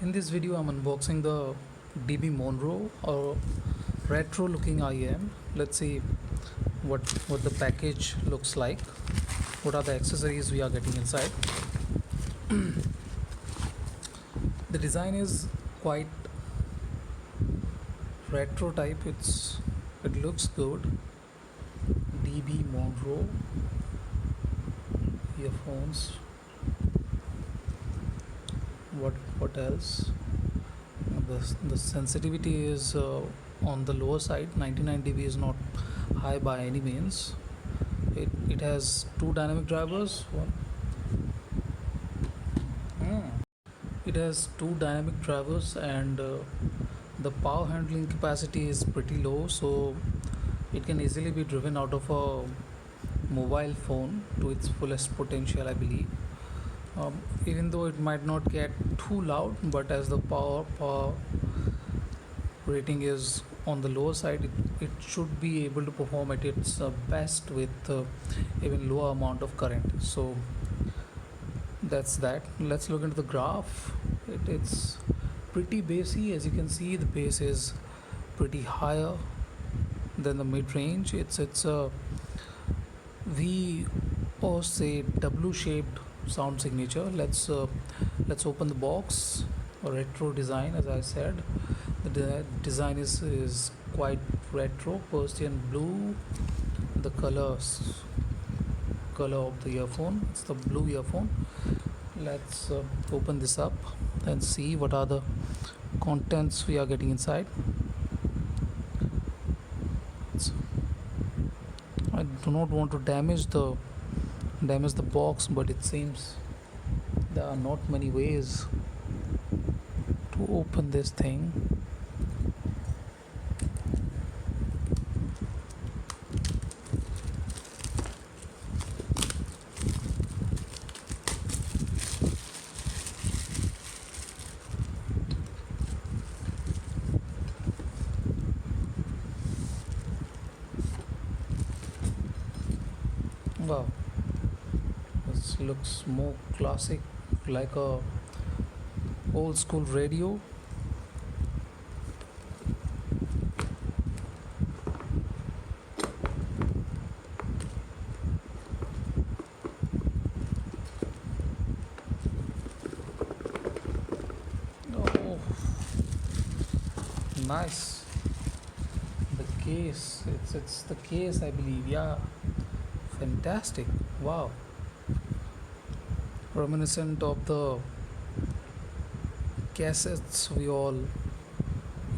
In this video, I'm unboxing the DB Monroe or retro looking IM. Let's see what the package looks like. What are the accessories we are getting inside? The design is quite retro type. It looks good. DB Monroe earphones. What else? The sensitivity is on the lower side. 99 dB is not high by any means. It has two dynamic drivers. It has two dynamic drivers, and the power handling capacity is pretty low, so it can easily be driven out of a mobile phone to its fullest potential, I believe. Even though it might not get too loud, but as the power rating is on the lower side, it should be able to perform at its best with even lower amount of current. So that's that. Let's look into the graph. It's pretty bassy. As you can see, the bass is pretty higher than the mid-range. It's a V or say W shaped sound signature. Let's open the box. A retro design, as I said. The design is quite retro, Persian blue. The color of the earphone, it's the blue earphone. Let's open this up and see what are the contents we are getting inside. So, I do not want to damage the box, but it seems there are not many ways to open this thing. Wow, this looks more classic, like a old school radio. Oh, nice. The case, it's the case, I believe. Yeah, fantastic. Wow, reminiscent of the cassettes we all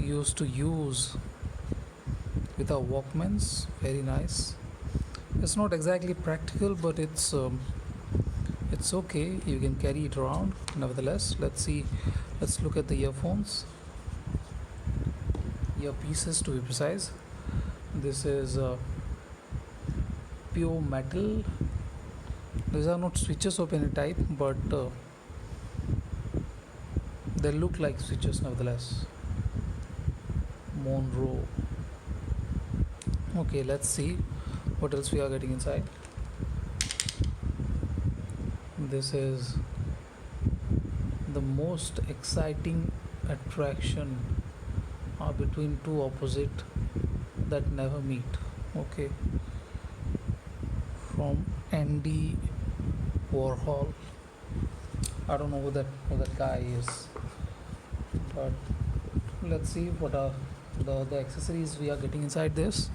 used to use with our Walkmans. Very nice. It's not exactly practical, but it's okay. You can carry it around. Nevertheless, let's look at the earphones. Earpieces, to be precise. This is pure metal. These are not switches of any type, but they look like switches nevertheless. Monroe. Okay, let's see what else we are getting inside. This is the most exciting attraction between two opposite that never meet. Okay, from Andy Warhol. I don't know who that guy is, but let's see what are the accessories we are getting inside this.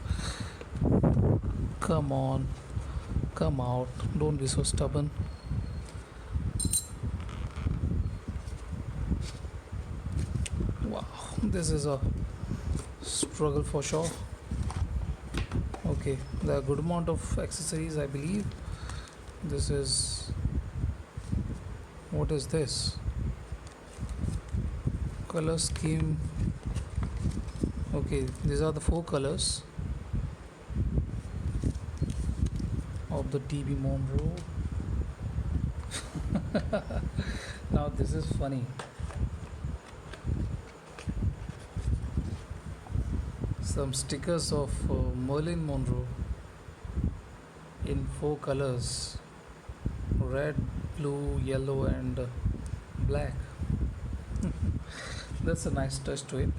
Come on, come out, don't be so stubborn. Wow, this is a struggle for sure. Okay, there are a good amount of accessories, I believe. This is, what is this? Color scheme. Okay, these are the four colors of the DB Monroe. Now this is funny. Some stickers of Merlin Monroe in four colors: red, blue, yellow, and black. That's a nice touch to it.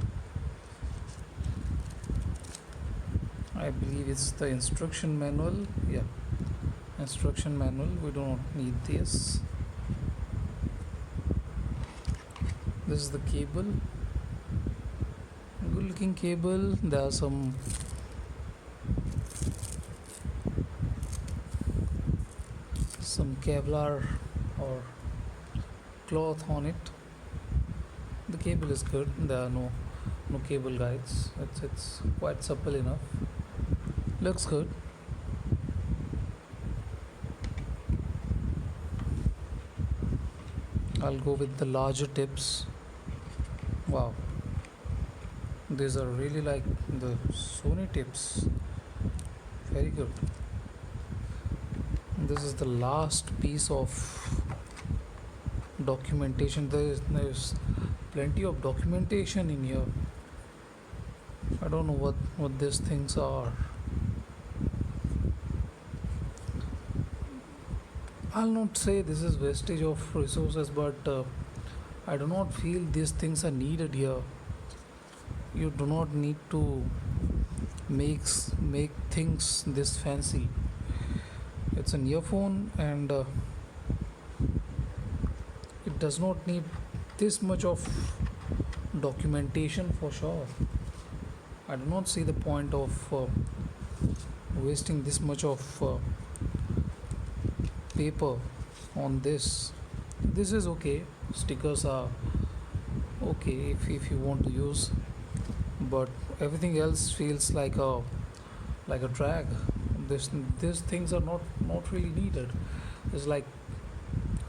I believe it's the instruction manual. Yeah, instruction manual. We don't need this. This is the cable. Good looking cable. There are some Kevlar or cloth on it. The cable is good. There are no cable guides. It's quite supple enough. Looks good. I'll go with the larger tips. Wow, these are really like the Sony tips. Very good. This is the last piece of documentation. There's plenty of documentation in here. I don't know what these things are. I'll not say this is wastage of resources, but I do not feel these things are needed here. You do not need to make things this fancy. It's an earphone, and it does not need this much of documentation for sure. I do not see the point of wasting this much of paper on this. This is okay. Stickers are okay if you want to use, but everything else feels like a drag. These things are not really needed. It's like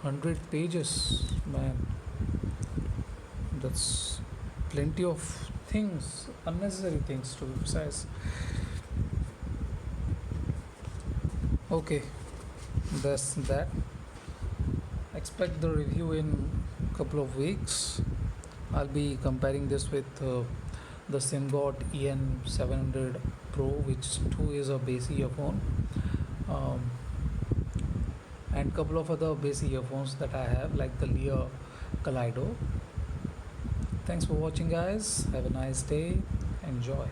100 pages, man. That's plenty of things, unnecessary things to be precise. Okay, that's that. Expect the review in a couple of weeks. I'll be comparing this with the Syngot EN700 Pro, which too is a bass earphone, um, and couple of other bass earphones that I have, like the Lear Kaleido. Thanks for watching, guys. Have a nice day. Enjoy.